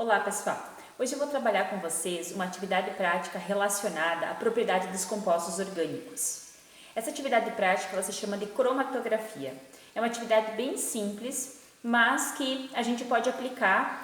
Olá pessoal, hoje eu vou trabalhar com vocês uma atividade prática relacionada à propriedade dos compostos orgânicos. Essa atividade prática ela se chama de cromatografia. É uma atividade bem simples, mas que a gente pode aplicar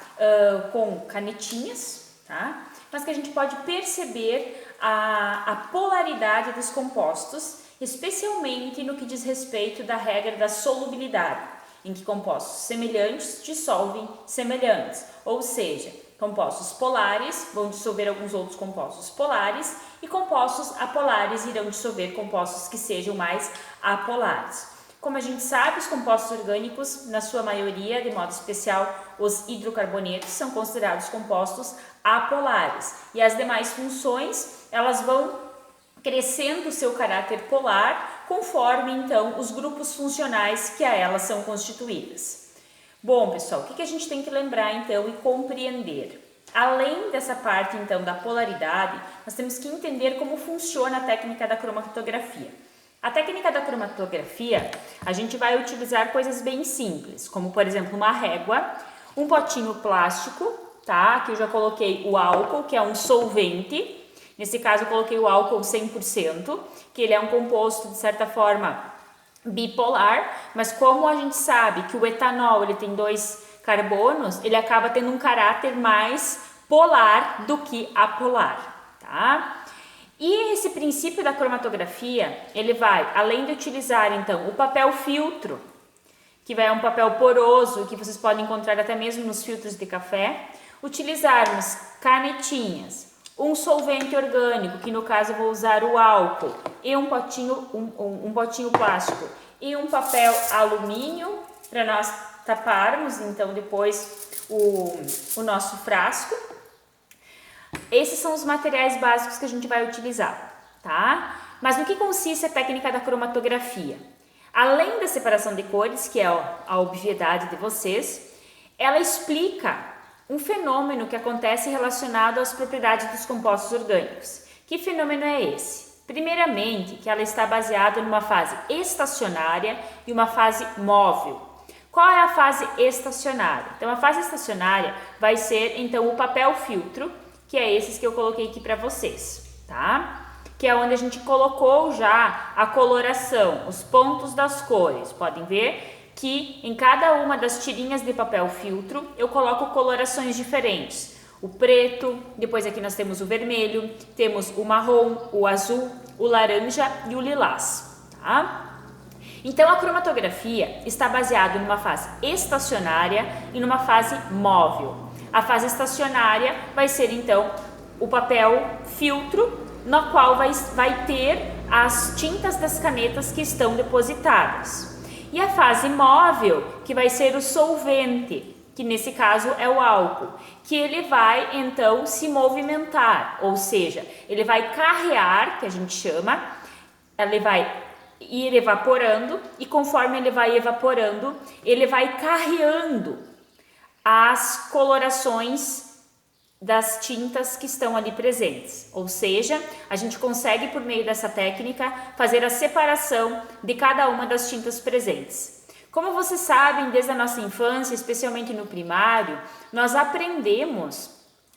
com canetinhas, tá? Mas que a gente pode perceber a polaridade dos compostos, especialmente no que diz respeito da regra da solubilidade, em que compostos semelhantes dissolvem semelhantes, ou seja, compostos polares vão dissolver alguns outros compostos polares e compostos apolares irão dissolver compostos que sejam mais apolares. Como a gente sabe, os compostos orgânicos, na sua maioria, de modo especial os hidrocarbonetos, são considerados compostos apolares e as demais funções elas vão crescendo o seu caráter polar conforme então os grupos funcionais que a elas são constituídas. Bom, pessoal, o que a gente tem que lembrar então e compreender? Além dessa parte então da polaridade, nós temos que entender como funciona a técnica da cromatografia. A técnica da cromatografia, a gente vai utilizar coisas bem simples, como por exemplo uma régua, um potinho plástico, tá? Aqui eu já coloquei o álcool, que é um solvente. Nesse caso eu coloquei o álcool 100%, que ele é um composto de certa forma bipolar, mas como a gente sabe que o etanol ele tem 2 carbonos, ele acaba tendo um caráter mais polar do que apolar, tá? E esse princípio da cromatografia, ele vai, além de utilizar então o papel filtro, que vai um papel poroso, que vocês podem encontrar até mesmo nos filtros de café, utilizarmos canetinhas, um solvente orgânico, que no caso eu vou usar o álcool, e um potinho plástico e um papel alumínio para nós taparmos então depois o nosso frasco. Esses são os materiais básicos que a gente vai utilizar, tá? Mas no que consiste a técnica da cromatografia? Além da separação de cores, que é a obviedade de vocês, ela explica um fenômeno que acontece relacionado às propriedades dos compostos orgânicos. Que fenômeno é esse? Primeiramente, que ela está baseada numa fase estacionária e uma fase móvel. Qual é a fase estacionária? Então, a fase estacionária vai ser, então, o papel filtro, que é esses que eu coloquei aqui para vocês, tá? Que é onde a gente colocou já a coloração, os pontos das cores. Podem ver que em cada uma das tirinhas de papel filtro eu coloco colorações diferentes. O preto, depois aqui nós temos o vermelho, temos o marrom, o azul, o laranja e o lilás, tá? Então a cromatografia está baseada numa fase estacionária e numa fase móvel. A fase estacionária vai ser então o papel filtro, no qual vai ter as tintas das canetas que estão depositadas. E a fase móvel, que vai ser o solvente, que nesse caso é o álcool, que ele vai então se movimentar, ou seja, ele vai carrear, que a gente chama, ele vai ir evaporando e conforme ele vai evaporando, ele vai carreando as colorações das tintas que estão ali presentes, ou seja, a gente consegue por meio dessa técnica fazer a separação de cada uma das tintas presentes. Como vocês sabem, desde a nossa infância, especialmente no primário, nós aprendemos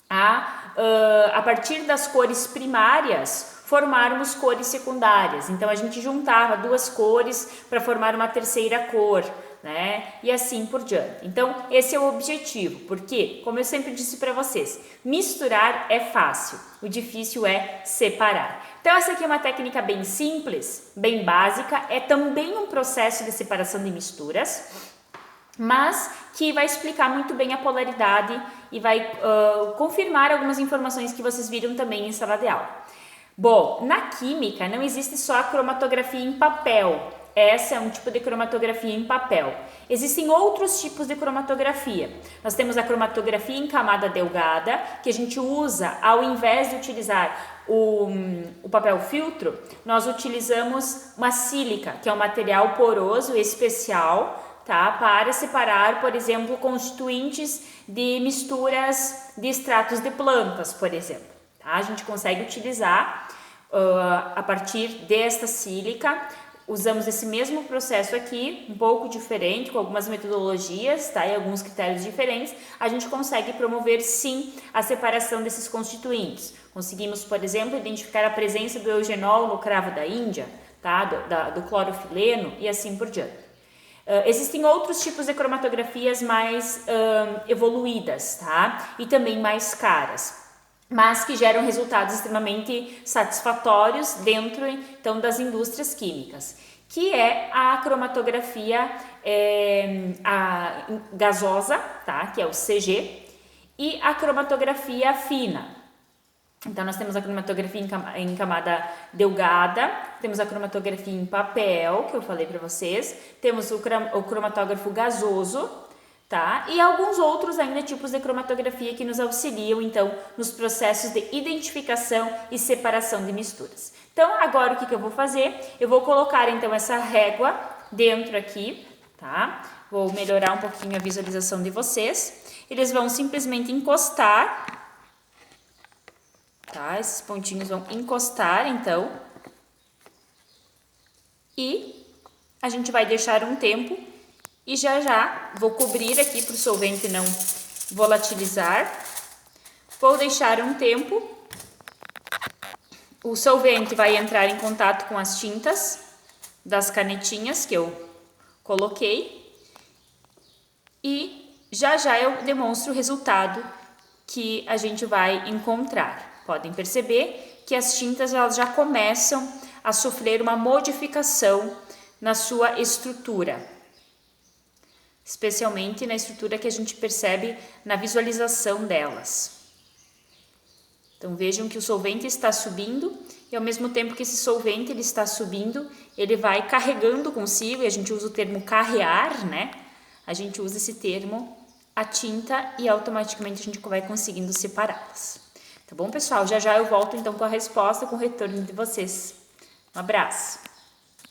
a partir das cores primárias formarmos cores secundárias. Então a gente juntava 2 cores para formar uma terceira cor, né? E assim por diante. Então esse é o objetivo, porque, como eu sempre disse para vocês, misturar é fácil, o difícil é separar. Então essa aqui é uma técnica bem simples, bem básica, é também um processo de separação de misturas, mas que vai explicar muito bem a polaridade e vai confirmar algumas informações que vocês viram também em sala de aula. Bom, na química não existe só a cromatografia em papel. Essa é um tipo de cromatografia em papel. Existem outros tipos de cromatografia. Nós temos a cromatografia em camada delgada, que a gente usa, ao invés de utilizar o papel filtro, nós utilizamos uma sílica, que é um material poroso especial, tá? Para separar, por exemplo, constituintes de misturas de extratos de plantas, por exemplo. Tá? A gente consegue utilizar, a partir desta sílica, usamos esse mesmo processo aqui, um pouco diferente, com algumas metodologias, tá? E alguns critérios diferentes, a gente consegue promover sim a separação desses constituintes. Conseguimos, por exemplo, identificar a presença do eugenol no cravo da Índia, tá? Do clorofileno e assim por diante. Existem outros tipos de cromatografias mais evoluídas, tá? E também mais caras, mas que geram resultados extremamente satisfatórios dentro, então, das indústrias químicas, que é a cromatografia a gasosa, tá? Que é o CG, e a cromatografia fina. Então, nós temos a cromatografia em camada delgada, temos a cromatografia em papel, que eu falei para vocês, temos o cromatógrafo gasoso, tá? E alguns outros ainda tipos de cromatografia que nos auxiliam, então, nos processos de identificação e separação de misturas. Então, agora o que eu vou fazer? Eu vou colocar, então, essa régua dentro aqui, tá? Vou melhorar um pouquinho a visualização de vocês. Eles vão simplesmente encostar, tá? Esses pontinhos vão encostar, então, e a gente vai deixar um tempo e já vou cobrir aqui para o solvente não volatilizar. Vou deixar um tempo, o solvente vai entrar em contato com as tintas das canetinhas que eu coloquei e já eu demonstro o resultado que a gente vai encontrar. Podem perceber que as tintas elas já começam a sofrer uma modificação na sua estrutura, especialmente na estrutura que a gente percebe na visualização delas. Então vejam que o solvente está subindo e ao mesmo tempo que esse solvente ele está subindo, ele vai carregando consigo, e a gente usa o termo carrear, né? A gente usa esse termo, a tinta, e automaticamente a gente vai conseguindo separá-las. Tá bom, pessoal? Já eu volto então com a resposta, com o retorno de vocês. Um abraço!